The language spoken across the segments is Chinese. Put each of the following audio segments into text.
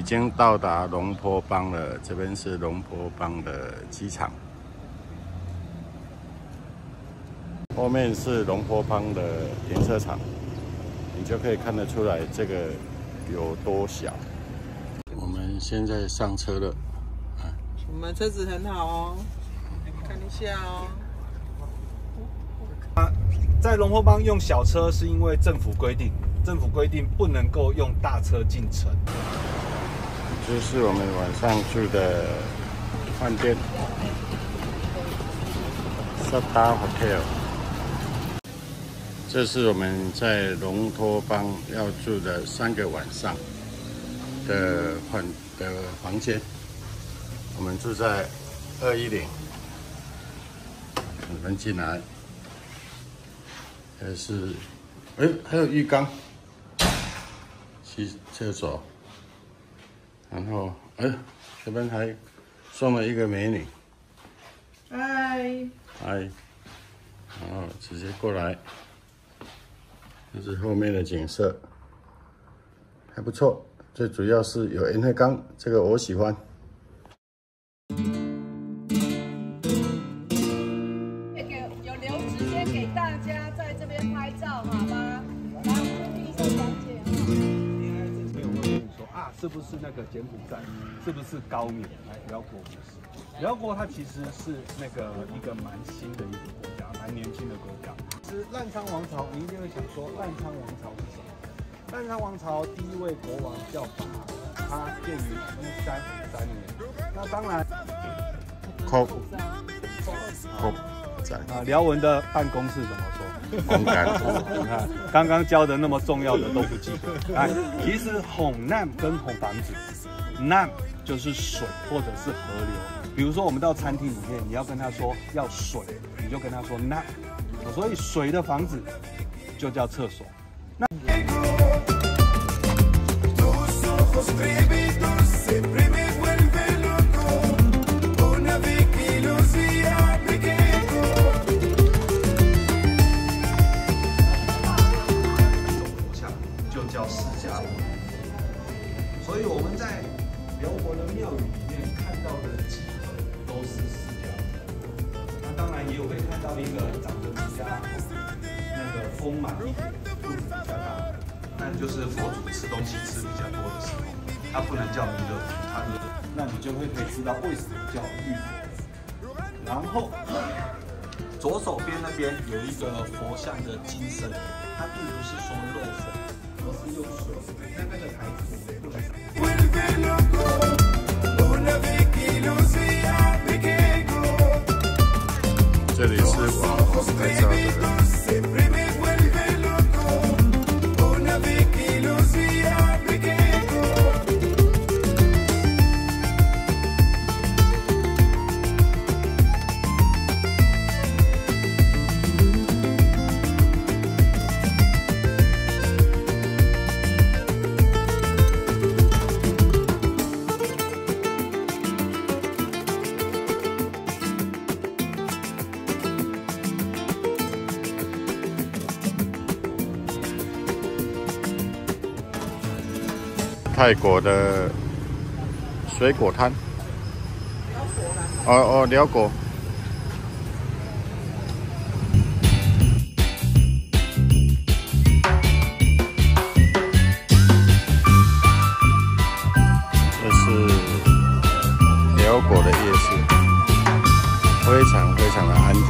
经到达龙坡邦了，这边是龙坡邦的机场，后面是龙坡邦的停车场，你就可以看得出来这个有多小。我们现在上车了，我们车子很好哦，看一下哦。在龙坡邦用小车是因为政府规定不能够用大车进城。这是我们晚上住的饭店 Star Hotel。这是我们在龙坡邦要住的3个晚上的房间。我们住在210，我们进来。还有浴缸、洗厕所，然后这边还送了一个美女，嗨，然后直接过来，这是后面的景色，还不错，最主要是有烟灰缸，这个我喜欢。拍照好吗？然后注意一下讲解。应该之前我会跟你说啊，是不是那个柬埔寨？是不是高棉？辽国不是，辽国它其实是那个一个蛮新的一个国家，蛮年轻的国家。其实澜沧王朝，你一定会想说，澜沧王朝是什么？澜沧王朝第一位国王叫法，他建于1353年。那当然，辽文的办公室怎么说？红干，你看刚刚教的那么重要的都不记得。哎，其实红南跟红房子，南就是水或者是河流。比如说我们到餐厅里面，你要跟他说要水，你就跟他说南。所以水的房子就叫厕所。那叫释迦牟尼，所以我们在辽国的庙宇里面看到的基本都是释迦牟尼。那当然也有会看到一个长得比较那个丰满一点、肚子比较大的，那就是佛祖吃东西吃比较多的时候，它不能叫弥勒佛，它是，那你就会可以知道为什么叫玉佛。然后左手边那边有一个佛像的金身，它并不是说肉身。而是用水，那个台子我们不能。这里是网红拍照的。泰国的水果摊，辽国。这是辽国的夜市，非常的安静。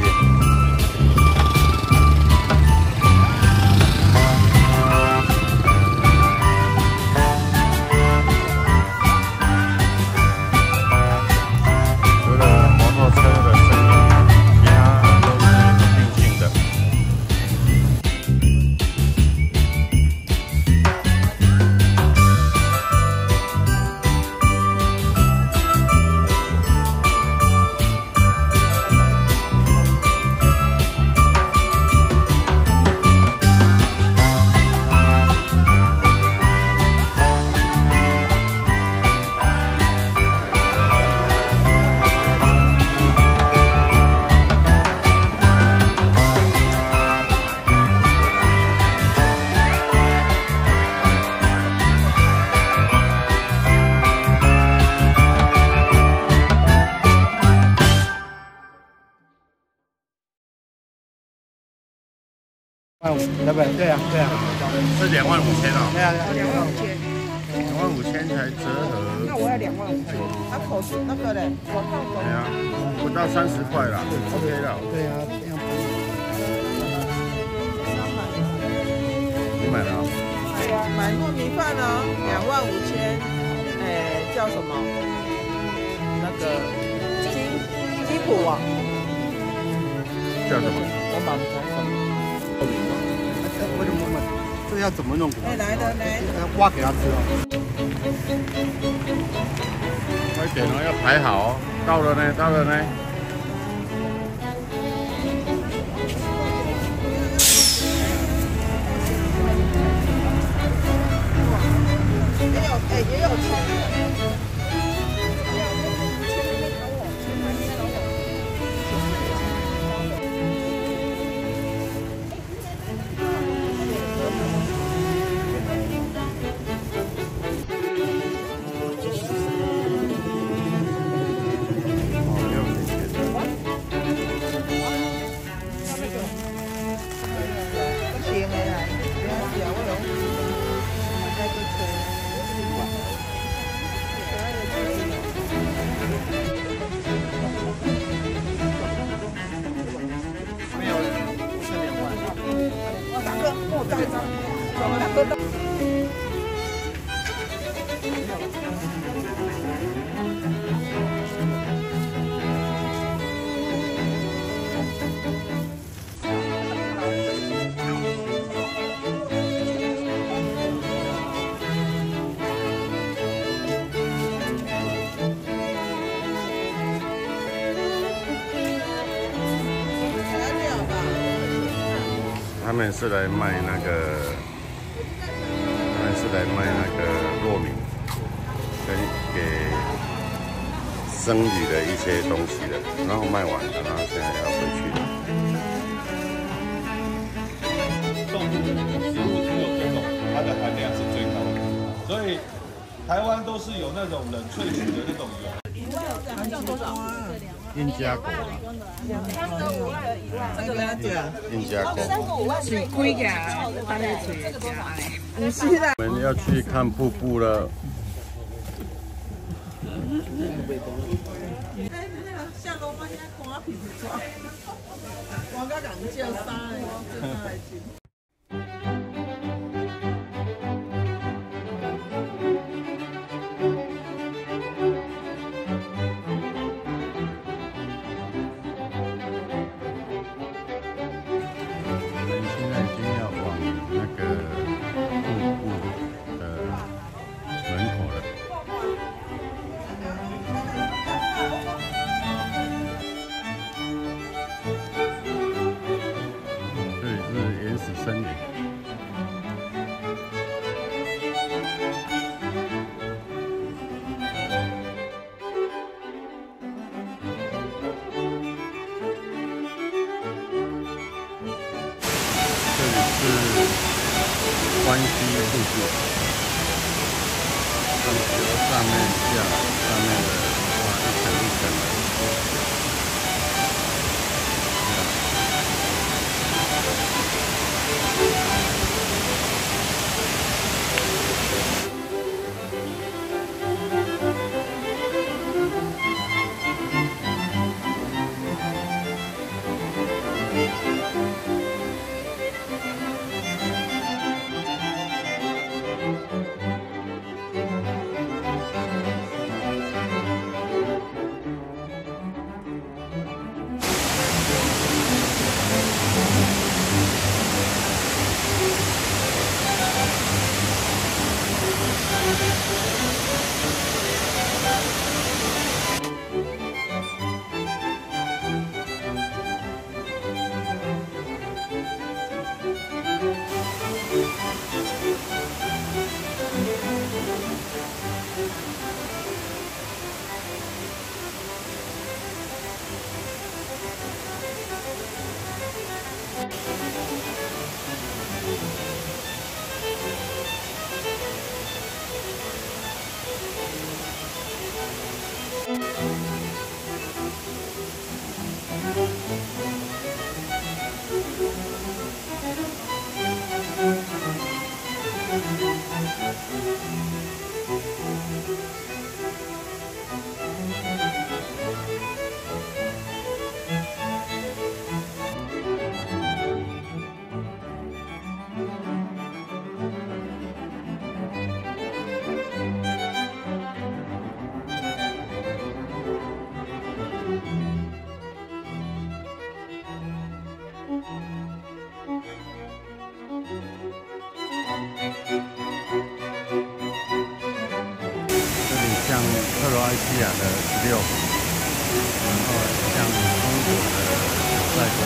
25000，对不对？对啊，对啊，是25000哦。对啊25000 25000，才折合。那我要25000。他口是那个嘞，手套手。对啊，不到30块啦，OK 了。对啊，这样。你买了啊？对啊，买糯米饭哦，25000。叫什么？那个鸡脯啊？叫什么？我满不什么？我怎么问？这个要怎么弄？来的来。挖给他吃哦。快点哦，要排好哦。到了呢，到了呢。也有钱。他们是来卖那个，糯米，跟给僧侣的一些东西的，然后卖完了，然后现在要回去了。动物食物只有这种，它的含量是最高的，所以台湾都是有那种冷萃取的那种油。印加狗，这个呢？对啊。印加狗。水开起来，当然水也加嘞。不是啦。我们要去看瀑布了。下楼把人家看皮子抓，我甲人叫衫的，叫衫来穿。森林。这里是关西瀑布，它们由上面下来，上面的哇一层一层的。西亚的16，然后像中国的9赛多，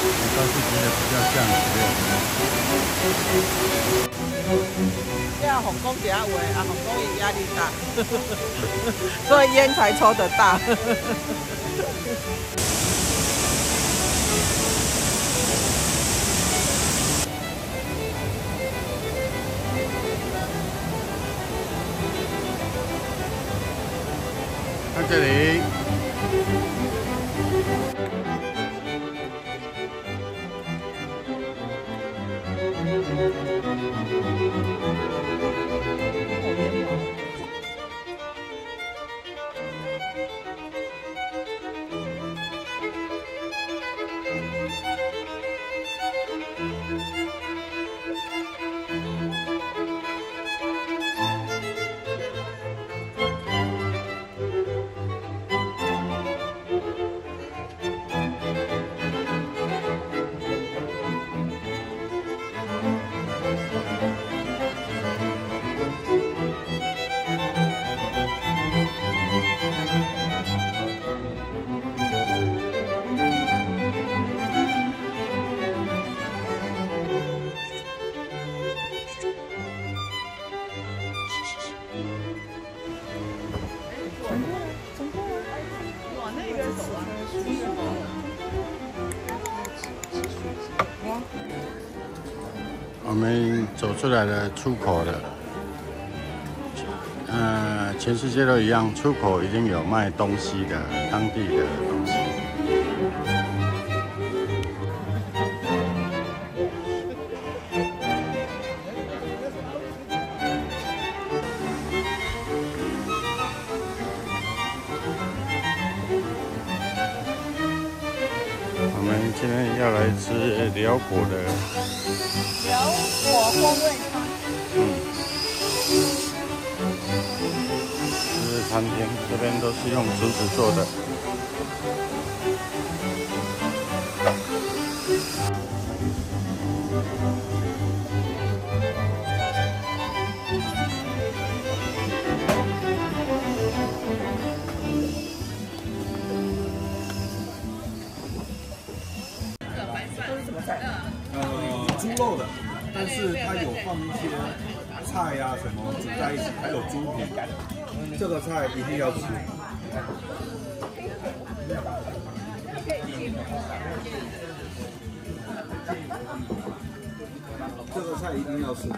我倒是觉得比较像16。这样红公底下围啊，红公也压力大，所以烟才抽得大。看这里。我们走出来了出口了，全世界都一样，出口已经有卖东西的，当地的东西。我们今天要来吃辽国的。辽国风味餐。这是餐厅，这边都是用竹子做的。猪肉的，但是它有放一些菜呀、什么煮在一起，还有猪皮，这个菜一定要吃。这个菜一定要吃。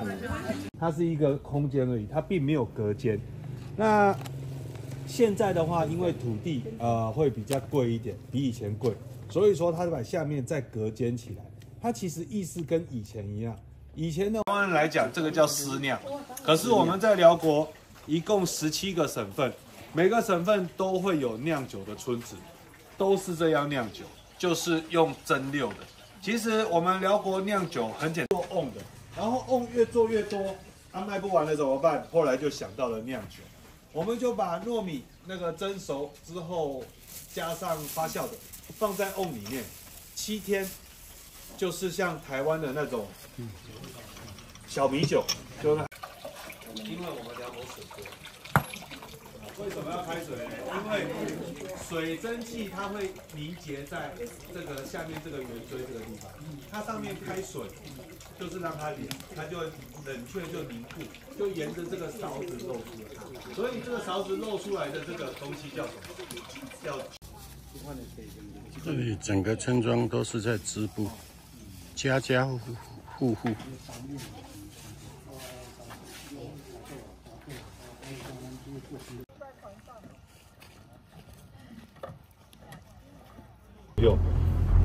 它是一个空间而已，它并没有隔间。那现在的话，因为土地会比较贵一点，比以前贵，所以说它把下面再隔间起来。它其实意思跟以前一样。以前的话来讲，这个叫私酿，可是我们在辽国一共17个省份，每个省份都会有酿酒的村子，都是这样酿酒，就是用蒸馏的。其实我们辽国酿酒很简单，做瓮的，然后瓮越做越多，卖不完了怎么办？后来就想到了酿酒，我们就把糯米那个蒸熟之后，加上发酵的，放在瓮里面7天。就是像台湾的那种小米酒，就是因为我们辽国水多，为什么要开水呢？因为水蒸气它会凝结在这个下面这个圆锥这个地方，它上面开水就是让它凉，它就会冷却就凝固，就沿着这个勺子漏出来。所以这个勺子漏出来的这个东西叫什么？叫。这里整个村庄都是在织布。家家户户，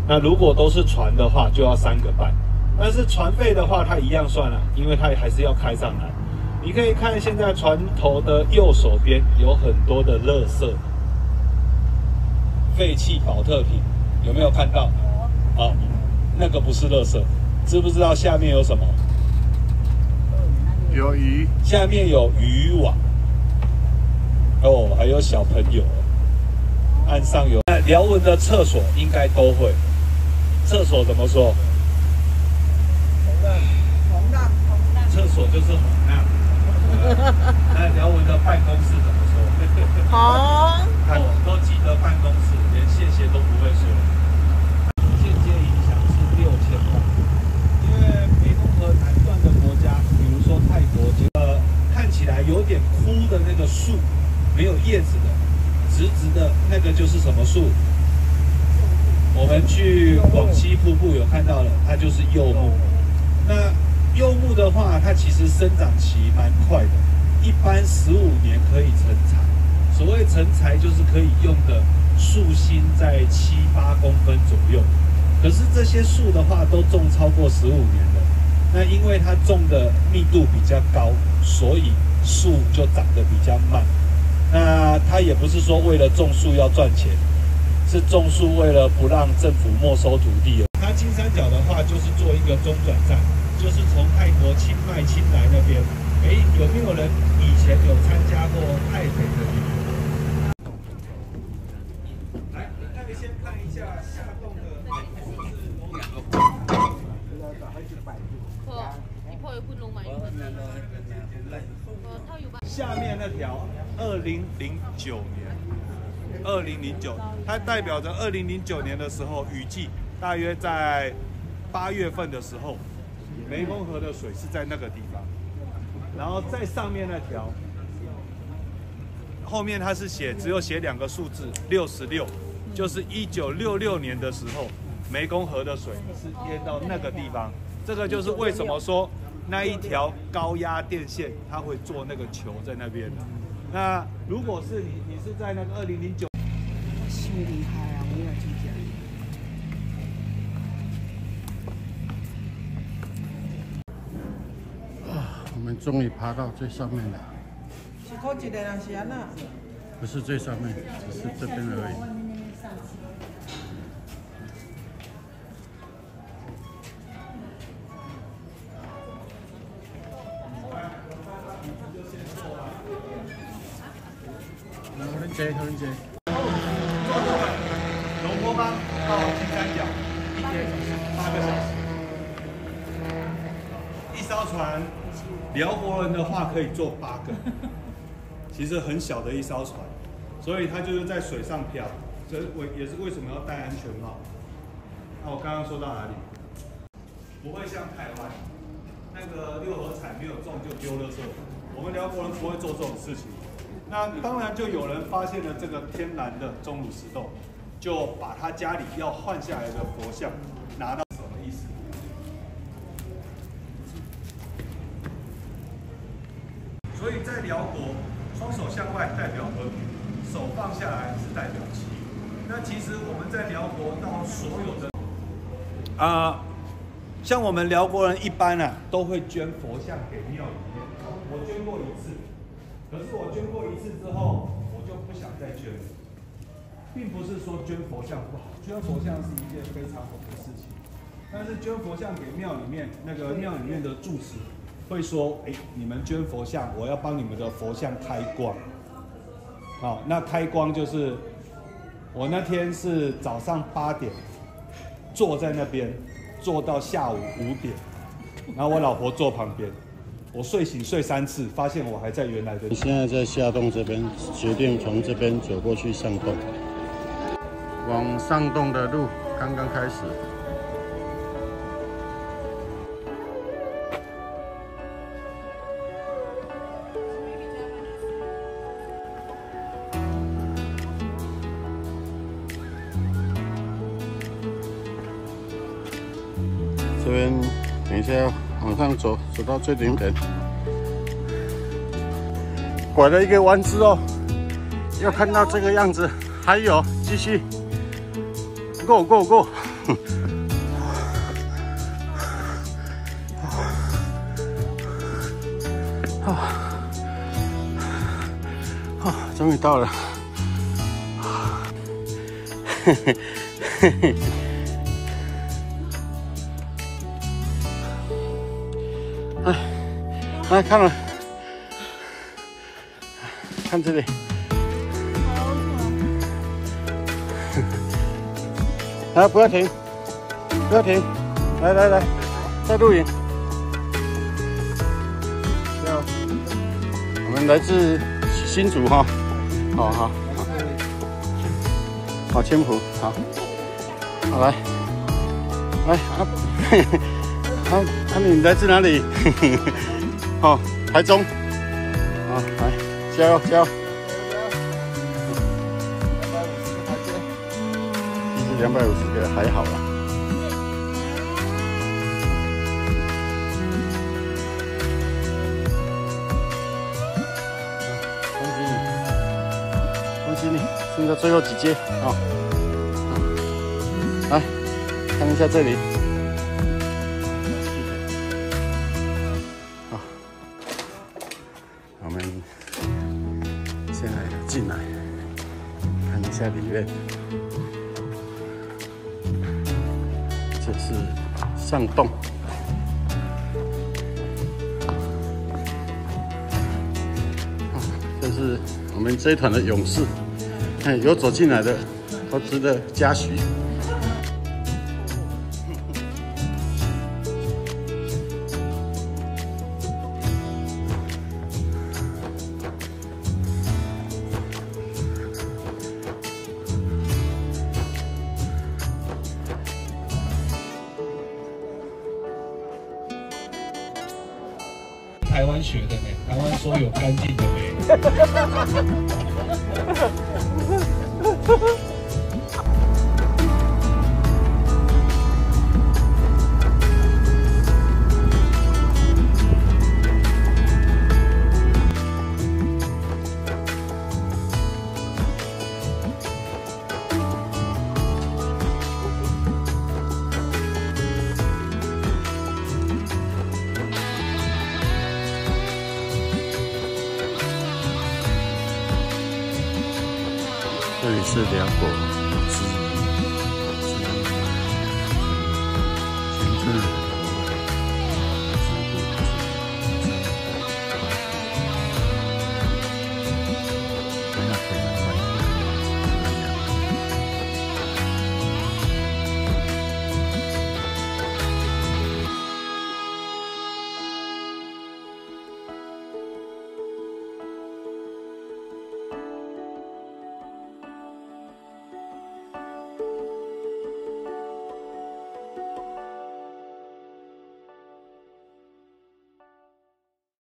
那如果都是船的话，就要3个半。但是船费的话，它一样算了，因为它还是要开上来。你可以看现在船头的右手边有很多的垃圾、废弃保特瓶，有没有看到？好。那个不是垃圾，知不知道下面有什么？有鱼，下面有渔网。哦，还有小朋友。岸上有。辽文的厕所应该都会。厕所怎么说？红浪。厕所就是红浪。辽文的办公室怎么说？好，都记得办公室，连谢谢都不会说。间接影响是6000万，因为湄公河南段的国家，比如说泰国，看起来有点枯的那个树，没有叶子的，直直的那个就是什么树？我们去广西瀑布有看到了，它就是柚木。那柚木的话，它其实生长期蛮快的，一般15年可以成材。所谓成材，就是可以用的树心在7、8公分左右。可是这些树的话，都种超过15年了。那因为它种的密度比较高，所以树就长得比较慢。那它也不是说为了种树要赚钱，是种树为了不让政府没收土地。它金三角的话，就是做一个中转站，就是从泰国清迈、清莱那边。有没有人以前有参加过泰北的旅游？来，那你先看一下下洞的下面那条2009，它代表着2009年的时候，雨季大约在8月份的时候，湄公河的水是在那个地方。然后在上面那条，后面它是只有写2个数字66，就是1966年的时候，湄公河的水是淹到那个地方。这个就是为什么说那一条高压电线它会做那个球在那边。那如果是你是在那个2009，太厉害啊！我也要去讲。我们终于爬到最上面了。是靠一个人是安那？不是最上面，只是这边而已。可能接。龙坡邦到金三角1天8个小时。一艘船，辽国人的话可以坐8个，其实很小的一艘船，所以它就是在水上漂。这也是为什么要戴安全帽。那我刚刚说到哪里？不会像台湾那个6合彩没有中就丢垃圾，我们辽国人不会做这种事情。那当然就有人发现了这个天然的钟乳石洞，就把他家里要换下来的佛像拿到，什么意思？所以在辽国，双手向外代表和平，手放下来是代表祈福。那其实我们在辽国到所有的像我们辽国人一般都会捐佛像给庙里面。我捐过1次。可是我捐过1次之后，我就不想再捐了，并不是说捐佛像不好，捐佛像是一件非常好的事情。但是捐佛像给庙里面，那个庙里面的住持会说：“你们捐佛像，我要帮你们的佛像开光。”好，那开光就是我那天是早上8点坐在那边，坐到下午5点，然后我老婆坐旁边。我睡醒睡3次，发现我还在原来的。你现在在下洞这边，决定从这边走过去上洞。往上洞的路刚刚开始。这边等一下要往上走，走到最顶点，拐了一个弯之后，要看到这个样子。还有，继续 ，go go go， 终于到了，嘿嘿嘿嘿。来看了，看这里，来不要停，不要停，来来来，再录影。我们们来自新竹哈，好，青埔，好，来，你来自哪里？台中，来，加油！其实250个还好啦。恭喜你，剩下最后几阶啊！来看一下这里。我们现在进来看一下里面，这是上洞。这是我们这一团的勇士，有走进来的都值得嘉许。台湾学的呢，台湾说有干净的美。这里是辽国之前阵